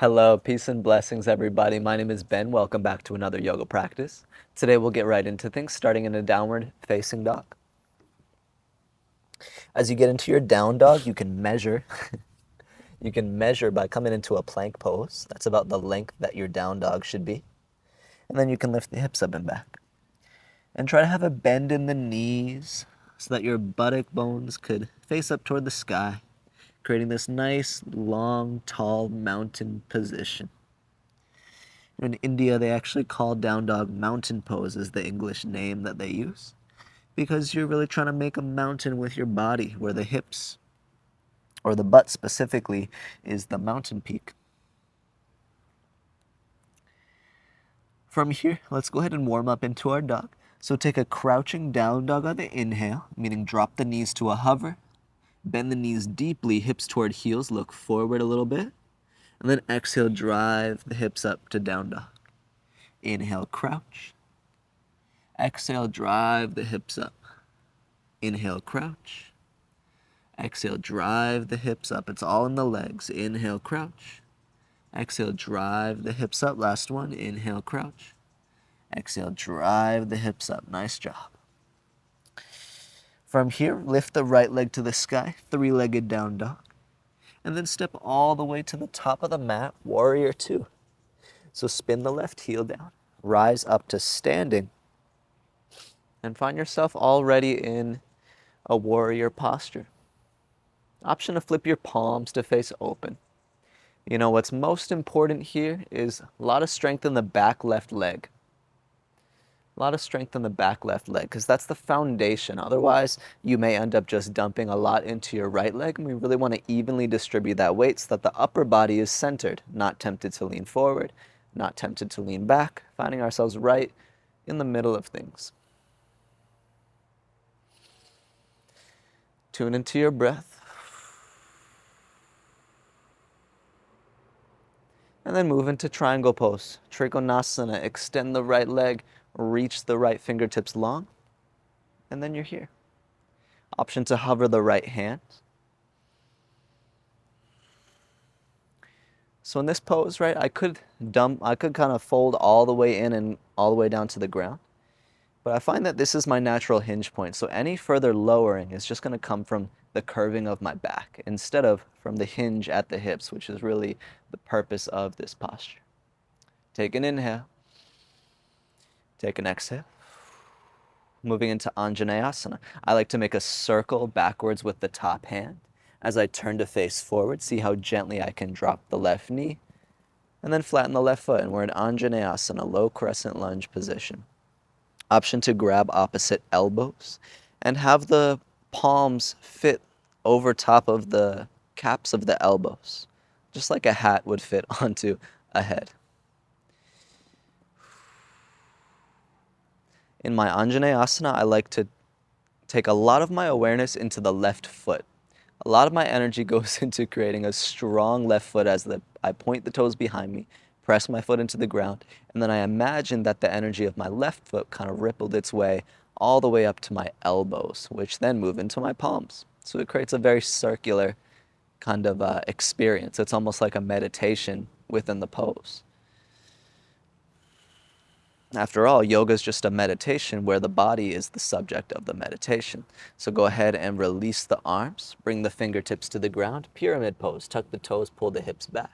Hello, peace and blessings, everybody. My name is Ben. Welcome back to another yoga practice. Today we'll get right into things, starting in a downward facing dog. As you get into your down dog, you can measure. You can measure by coming into a plank pose. That's about the length that your down dog should be. And then you can lift the hips up and back. And try to have a bend in the knees so that your buttock bones could face up toward the sky, creating this nice, long, tall mountain position. In India, they actually call down dog mountain pose is the English name that they use because you're really trying to make a mountain with your body where the hips, or the butt specifically, is the mountain peak. From here, let's go ahead and warm up into our dog. So take a crouching down dog on the inhale, meaning drop the knees to a hover, bend the knees deeply, hips toward heels, look forward a little bit, and then exhale, drive the hips up to down dog. Inhale, crouch. Exhale, drive the hips up. Inhale, crouch. Exhale, drive the hips up. It's all in the legs. Inhale, crouch. Exhale, drive the hips up. Last one. Inhale, crouch. Exhale, drive the hips up. Nice job. From here, lift the right leg to the sky, three-legged down dog. And then step all the way to the top of the mat, warrior two. So spin the left heel down, rise up to standing, and find yourself already in a warrior posture. Option to flip your palms to face open. You know, what's most important here is a lot of strength in the back left leg. A lot of strength in the back left leg, because that's the foundation. Otherwise, you may end up just dumping a lot into your right leg, and we really want to evenly distribute that weight so that the upper body is centered, not tempted to lean forward, not tempted to lean back, finding ourselves right in the middle of things. Tune into your breath. And then move into triangle pose. Trikonasana. Extend the right leg, reach the right fingertips long, and then you're here. Option to hover the right hand. So in this pose, right, I could kind of fold all the way in and all the way down to the ground. But I find that this is my natural hinge point. So any further lowering is just going to come from the curving of my back instead of from the hinge at the hips, which is really the purpose of this posture. Take an inhale. Take an exhale. Moving into Anjaneyasana. I like to make a circle backwards with the top hand. As I turn to face forward, see how gently I can drop the left knee and then flatten the left foot. And we're in Anjaneyasana, low crescent lunge position. Option to grab opposite elbows and have the palms fit over top of the caps of the elbows, just like a hat would fit onto a head. In my Anjaneyasana, I like to take a lot of my awareness into the left foot. A lot of my energy goes into creating a strong left foot as I point the toes behind me, press my foot into the ground, and then I imagine that the energy of my left foot kind of rippled its way all the way up to my elbows, which then move into my palms. So it creates a very circular kind of experience. It's almost like a meditation within the pose. After all, yoga is just a meditation where the body is the subject of the meditation. So go ahead and release the arms, bring the fingertips to the ground, pyramid pose, tuck the toes, pull the hips back.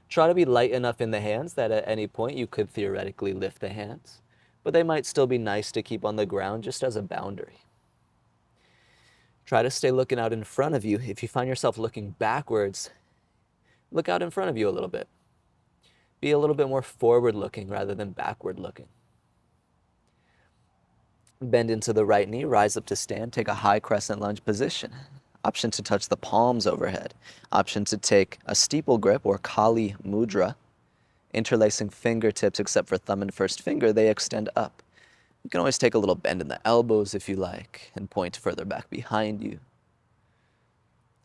Try to be light enough in the hands that at any point you could theoretically lift the hands, but they might still be nice to keep on the ground just as a boundary. Try to stay looking out in front of you. If you find yourself looking backwards, look out in front of you a little bit. Be a little bit more forward looking rather than backward looking. Bend into the right knee, rise up to stand, take a high crescent lunge position. Option to touch the palms overhead. Option to take a steeple grip or Kali Mudra. Interlacing fingertips except for thumb and first finger, they extend up. You can always take a little bend in the elbows if you like and point further back behind you.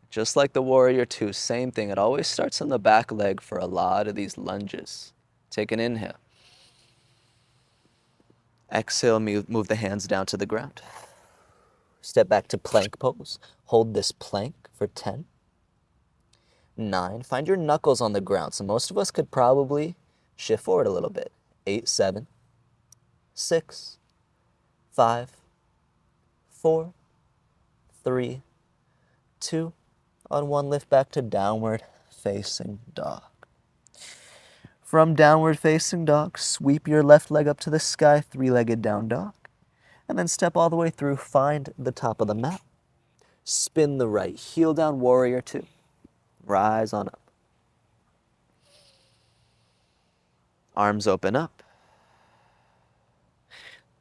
Just like the warrior two, same thing. It always starts on the back leg for a lot of these lunges. Take an inhale. Exhale, move the hands down to the ground. Step back to plank pose. Hold this plank for 10. 9. Find your knuckles on the ground. So most of us could probably shift forward a little bit. 8, 7, 6, 5, 4, 3, 2. On 1, lift back to downward facing dog. From downward facing dog, sweep your left leg up to the sky, 3-legged down dog. And then step all the way through, find the top of the mat. Spin the right heel down, warrior 2. Rise on up. Arms open up.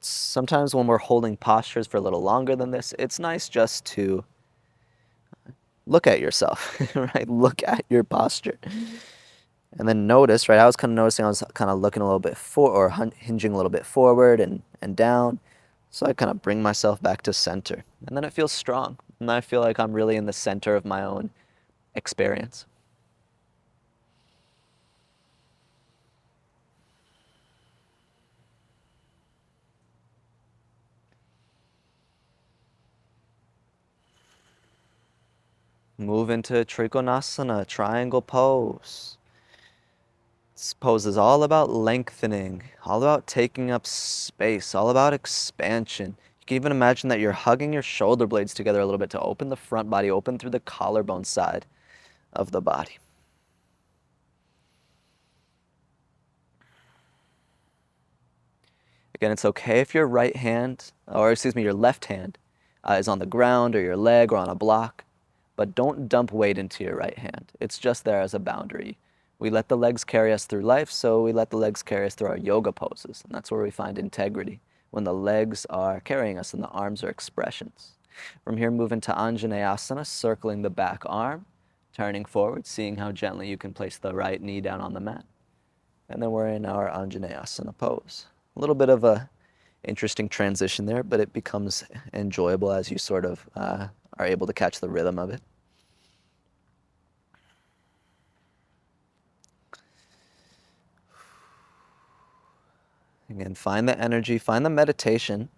Sometimes when we're holding postures for a little longer than this, it's nice just to look at yourself, right? Look at your posture. And then notice, right? I was kind of noticing I was kind of looking a little bit hinging a little bit forward and down. So I kind of bring myself back to center. And then it feels strong. And I feel like I'm really in the center of my own experience. Move into Trikonasana, triangle pose. This pose is all about lengthening, all about taking up space, all about expansion. You can even imagine that you're hugging your shoulder blades together a little bit to open the front body, open through the collarbone side of the body. Again, it's okay if your right hand, or excuse me, your left hand is on the ground or your leg or on a block, but don't dump weight into your right hand. It's just there as a boundary. We let the legs carry us through life, so we let the legs carry us through our yoga poses, and that's where we find integrity, when the legs are carrying us and the arms are expressions. From here, move into Anjaneyasana, circling the back arm, turning forward, seeing how gently you can place the right knee down on the mat. And then we're in our Anjaneyasana pose. A little bit of a interesting transition there, but it becomes enjoyable as you sort of are able to catch the rhythm of it. Again, find the energy, find the meditation.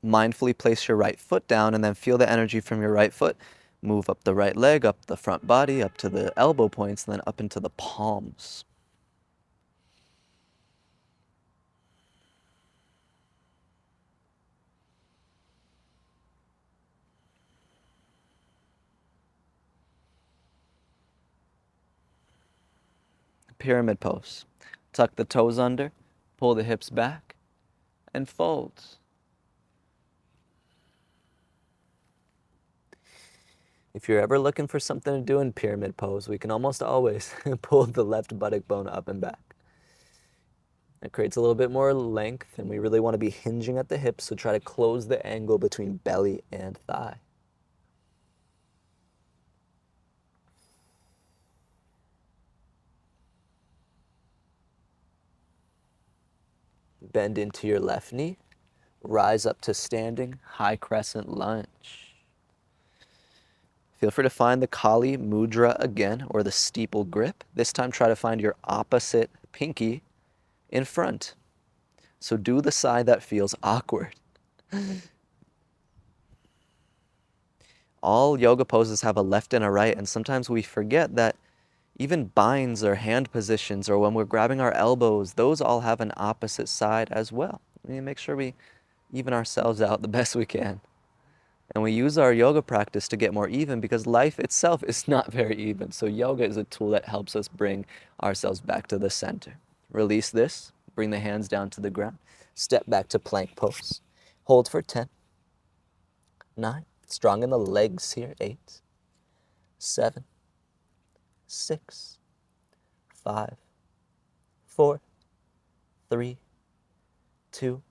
Mindfully place your right foot down and then feel the energy from your right foot. Move up the right leg, up the front body, up to the elbow points, and then up into the palms. Pyramid pose. Tuck the toes under, pull the hips back, and fold. If you're ever looking for something to do in pyramid pose, we can almost always pull the left buttock bone up and back. It creates a little bit more length, and we really want to be hinging at the hips, so try to close the angle between belly and thigh. Bend into your left knee, rise up to standing, high crescent lunge. Feel free to find the Kali Mudra again, or the steeple grip. This time try to find your opposite pinky in front. So do the side that feels awkward. All yoga poses have a left and a right, and sometimes we forget that even binds or hand positions, or when we're grabbing our elbows, those all have an opposite side as well. We need to make sure we even ourselves out the best we can. And we use our yoga practice to get more even, because life itself is not very even. So yoga is a tool that helps us bring ourselves back to the center. Release this, bring the hands down to the ground, step back to plank pose. Hold for 10, 9, strong in the legs here, 8, 7, 6, 5, 4, 3, 2,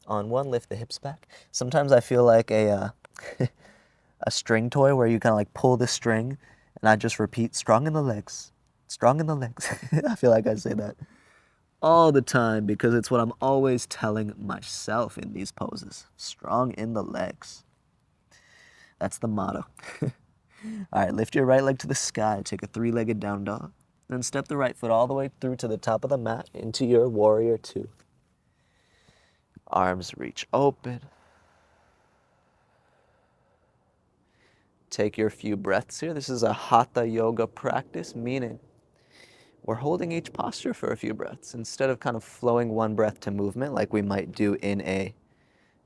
on 1, lift the hips back. Sometimes I feel like a string toy where you kind of like pull the string, and I just repeat, strong in the legs, strong in the legs. I feel like I say that all the time because it's what I'm always telling myself in these poses. Strong in the legs. That's the motto. All right, lift your right leg to the sky, take a 3-legged down dog, then step the right foot all the way through to the top of the mat into your warrior 2. Arms reach open. take your few breaths here. This is a Hatha yoga practice, meaning we're holding each posture for a few breaths instead of kind of flowing one breath to movement like we might do in a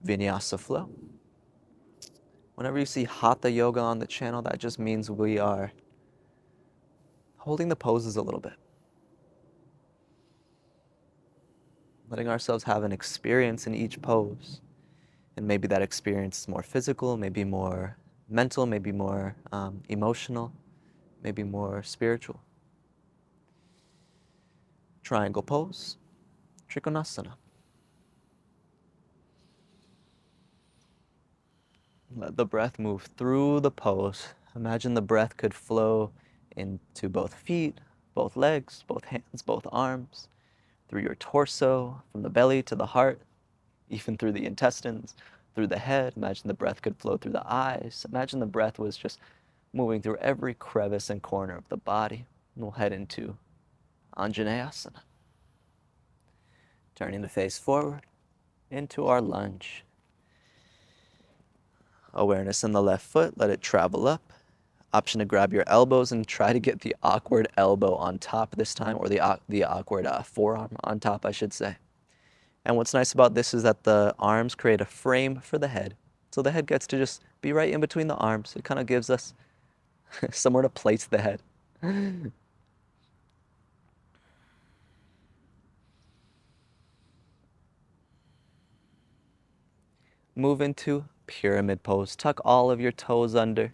vinyasa flow. Whenever you see Hatha yoga on the channel, that just means we are holding the poses a little bit. Letting ourselves have an experience in each pose. And maybe that experience is more physical, maybe more mental, maybe more emotional, maybe more spiritual. Triangle pose, Trikonasana. Let the breath move through the pose. Imagine the breath could flow into both feet, both legs, both hands, both arms, through your torso, from the belly to the heart, even through the intestines, through the head. Imagine the breath could flow through the eyes. Imagine the breath was just moving through every crevice and corner of the body. And we'll head into Anjaneyasana. Turning the face forward into our lunge. Awareness in the left foot, let it travel up. Option to grab your elbows and try to get the awkward elbow on top this time, or the awkward forearm on top, I should say. And what's nice about this is that the arms create a frame for the head. So the head gets to just be right in between the arms. It kind of gives us somewhere to place the head. Move into pyramid pose. Tuck all of your toes under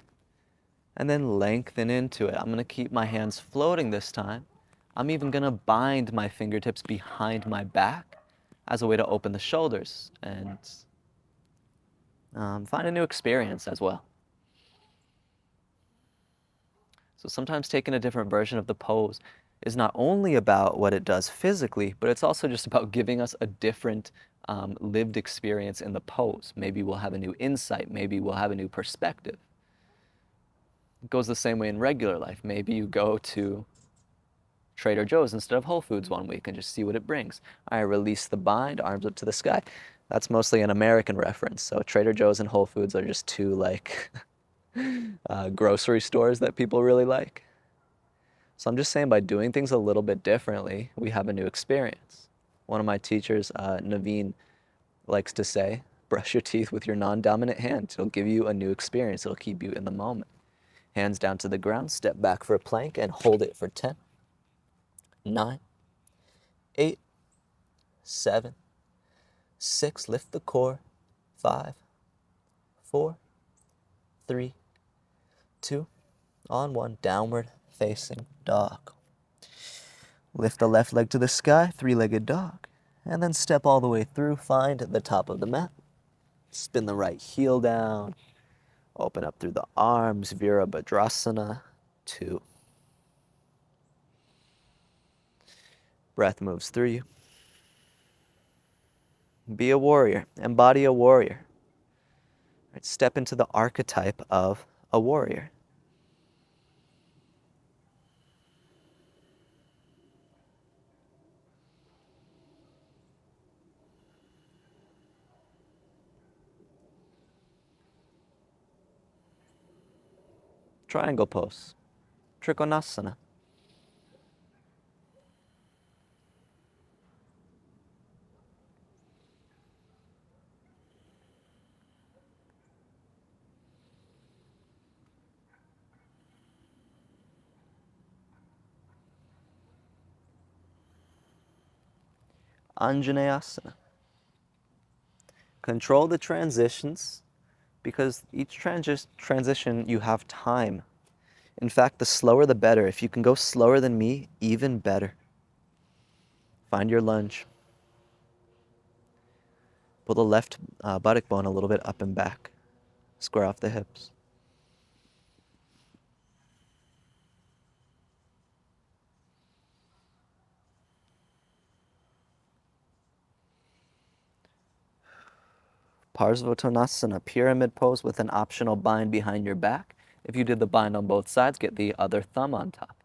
and then lengthen into it. I'm going to keep my hands floating this time. I'm even going to bind my fingertips behind my back as a way to open the shoulders and find a new experience as well. So sometimes taking a different version of the pose is not only about what it does physically, but it's also just about giving us a different lived experience in the pose. Maybe we'll have a new insight. Maybe we'll have a new perspective. It goes the same way in regular life. Maybe you go to Trader Joe's instead of Whole Foods one week and just see what it brings. I release the bind, arms up to the sky. That's mostly an American reference. So Trader Joe's and Whole Foods are just two like grocery stores that people really like. So I'm just saying by doing things a little bit differently, we have a new experience. One of my teachers, Naveen, likes to say, brush your teeth with your non-dominant hand. It'll give you a new experience. It'll keep you in the moment. Hands down to the ground, step back for a plank and hold it for 10, 9, 8, 7, 6, lift the core, 5, 4, 3, 2, on 1, downward facing dog. Lift the left leg to the sky, three-legged dog, and then step all the way through, find the top of the mat. Spin the right heel down, open up through the arms, Virabhadrasana, 2. Breath moves through you. Be a warrior, embody a warrior. Right, step into the archetype of a warrior. Triangle pose, Trikonasana. Anjaneyasana. Control the transitions because each transition you have time. In fact, the slower the better. If you can go slower than me, even better. Find your lunge. Pull the left buttock bone a little bit up and back. Square off the hips. Parsvottanasana, pyramid pose with an optional bind behind your back. If you did the bind on both sides, get the other thumb on top.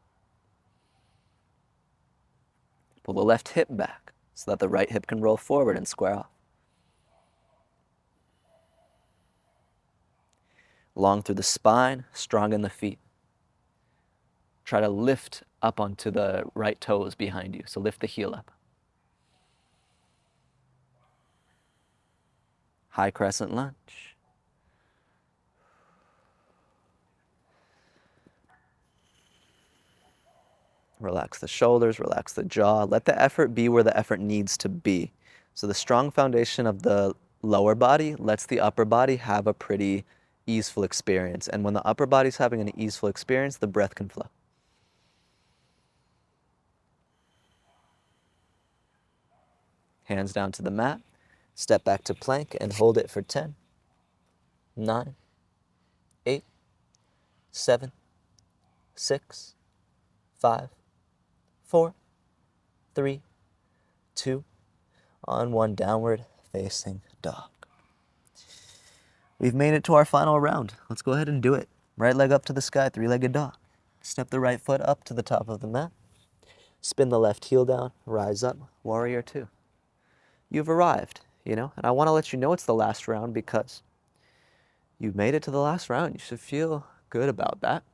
Pull the left hip back so that the right hip can roll forward and square off. long through the spine, strong in the feet. Try to lift up onto the right toes behind you. So lift the heel up. High crescent lunge. Relax the shoulders, relax the jaw. Let the effort be where the effort needs to be. So the strong foundation of the lower body lets the upper body have a pretty easeful experience. And when the upper body's having an easeful experience, the breath can flow. Hands down to the mat. Step back to plank and hold it for 10, 9, 8, 7, 6, 5, 4, 3, 2, on 1, downward facing dog. We've made it to our final round. Let's go ahead and do it. Right leg up to the sky, three-legged dog. Step the right foot up to the top of the mat. Spin the left heel down, rise up, warrior two. You've arrived, and I want to let you know it's the last round because you've made it to the last round. You should feel good about that.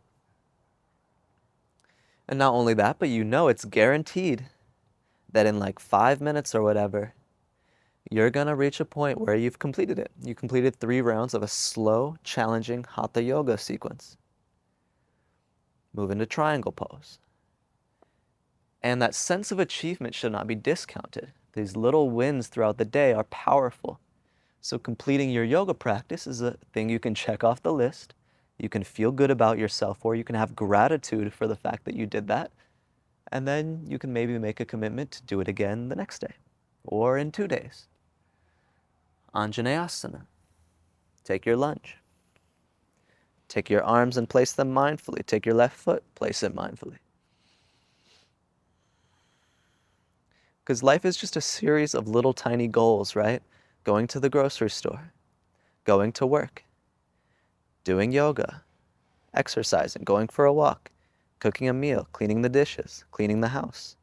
And not only that, but it's guaranteed that in like 5 minutes or whatever, you're going to reach a point where you've completed it. You completed 3 rounds of a slow, challenging Hatha yoga sequence. Move into triangle pose. And that sense of achievement should not be discounted. These little wins throughout the day are powerful. So completing your yoga practice is a thing you can check off the list. You can feel good about yourself, or you can have gratitude for the fact that you did that. And then you can maybe make a commitment to do it again the next day or in 2 days. Anjaneyasana. Take your lunge. Take your arms and place them mindfully. Take your left foot, place it mindfully. Because life is just a series of little tiny goals, right? Going to the grocery store, going to work, doing yoga, exercising, going for a walk, cooking a meal, cleaning the dishes, cleaning the house,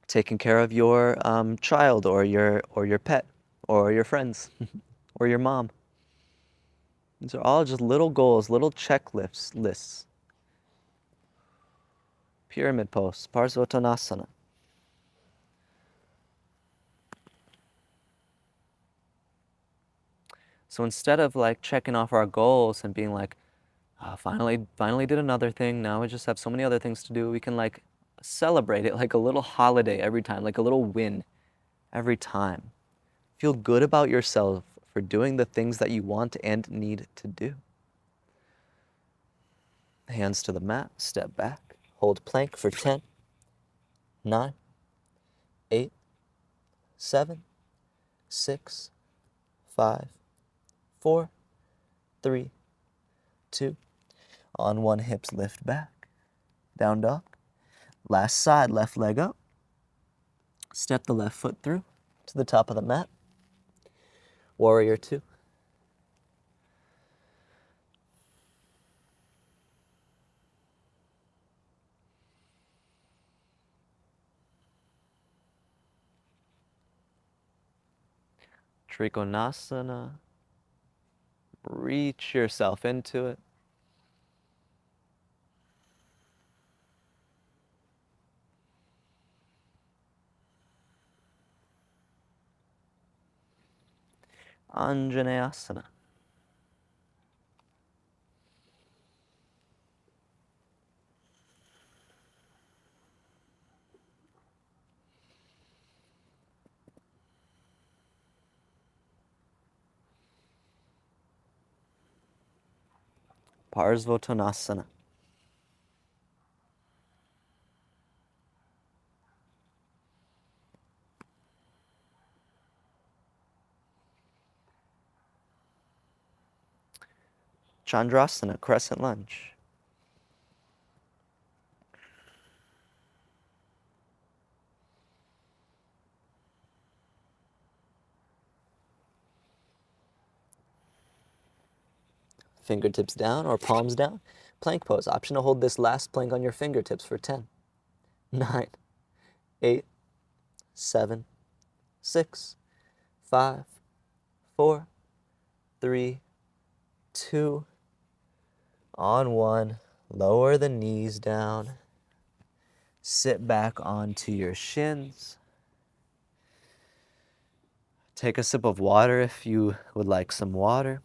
taking care of your child or your pet or your friends or your mom. These are all just little goals, little checklists. Pyramid pose, Parsvottanasana. So instead of like checking off our goals and being like, finally did another thing, now I just have so many other things to do, we can like celebrate it like a little holiday every time, like a little win every time. Feel good about yourself for doing the things that you want and need to do. Hands to the mat, step back, hold plank for 10, 9, 8, 7, 6, 5, 4, 3, 2. On 1, hips lift back. Down dog. Last side, left leg up. Step the left foot through to the top of the mat. Warrior two. Trikonasana. Reach yourself into it. Anjaneyasana. Parsvottanasana. Chandrasana, crescent lunge. Fingertips down or palms down. Plank pose. Option to hold this last plank on your fingertips for 10, 9, 8, 7, 6, 5, 4, 3, 2. On 1, lower the knees down. Sit back onto your shins. Take a sip of water if you would like some water,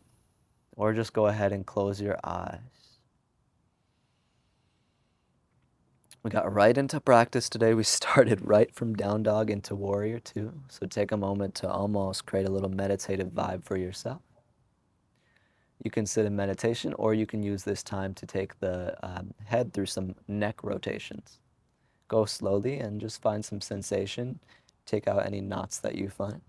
or just go ahead and close your eyes. We got right into practice today. We started right from down dog into warrior 2. So take a moment to almost create a little meditative vibe for yourself. You can sit in meditation, or you can use this time to take the head through some neck rotations. Go slowly and just find some sensation. Take out any knots that you find.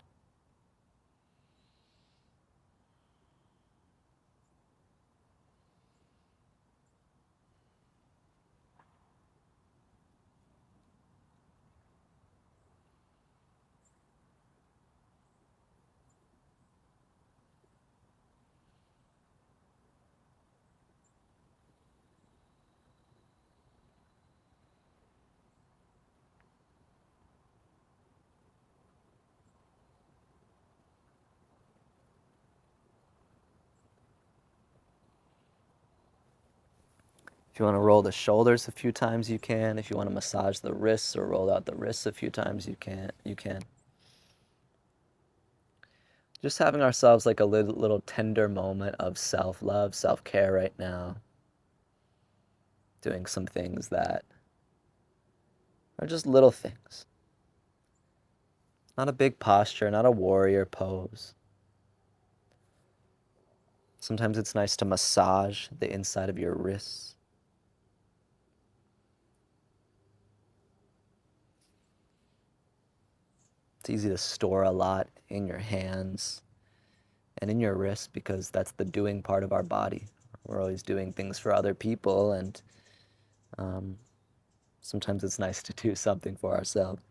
If you want to roll the shoulders a few times, you can. If you want to massage the wrists or roll out the wrists a few times, you can. Just having ourselves like a little tender moment of self-love, self-care right now. Doing some things that are just little things. Not a big posture, not a warrior pose. Sometimes it's nice to massage the inside of your wrists. It's easy to store a lot in your hands and in your wrists because that's the doing part of our body. We're always doing things for other people, and sometimes it's nice to do something for ourselves.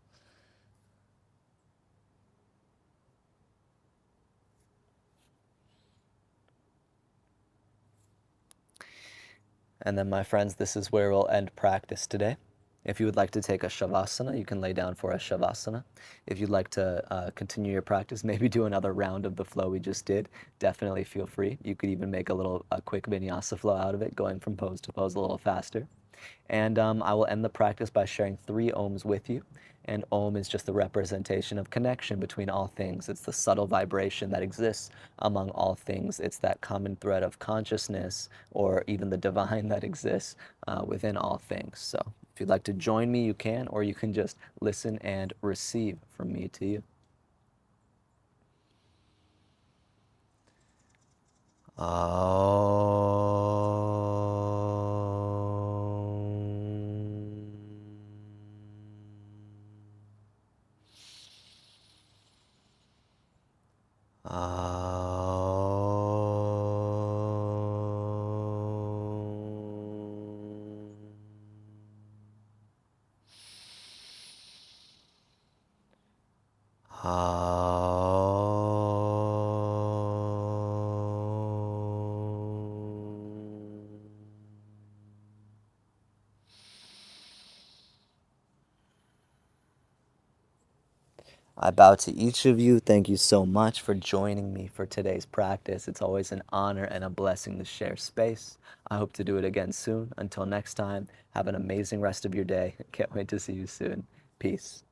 And then, my friends, this is where we'll end practice today. If you would like to take a shavasana, you can lay down for a shavasana. If you'd like to continue your practice, maybe do another round of the flow we just did, definitely feel free. You could even make a quick vinyasa flow out of it, going from pose to pose a little faster. And I will end the practice by sharing 3 ohms with you. And Om is just the representation of connection between all things. It's the subtle vibration that exists among all things. It's that common thread of consciousness, or even the divine that exists within all things. So if you'd like to join me, you can, or you can just listen and receive from me to you. I bow to each of you. Thank you so much for joining me for today's practice. It's always an honor and a blessing to share space. I hope to do it again soon. Until next time, have an amazing rest of your day. Can't wait to see you soon. Peace.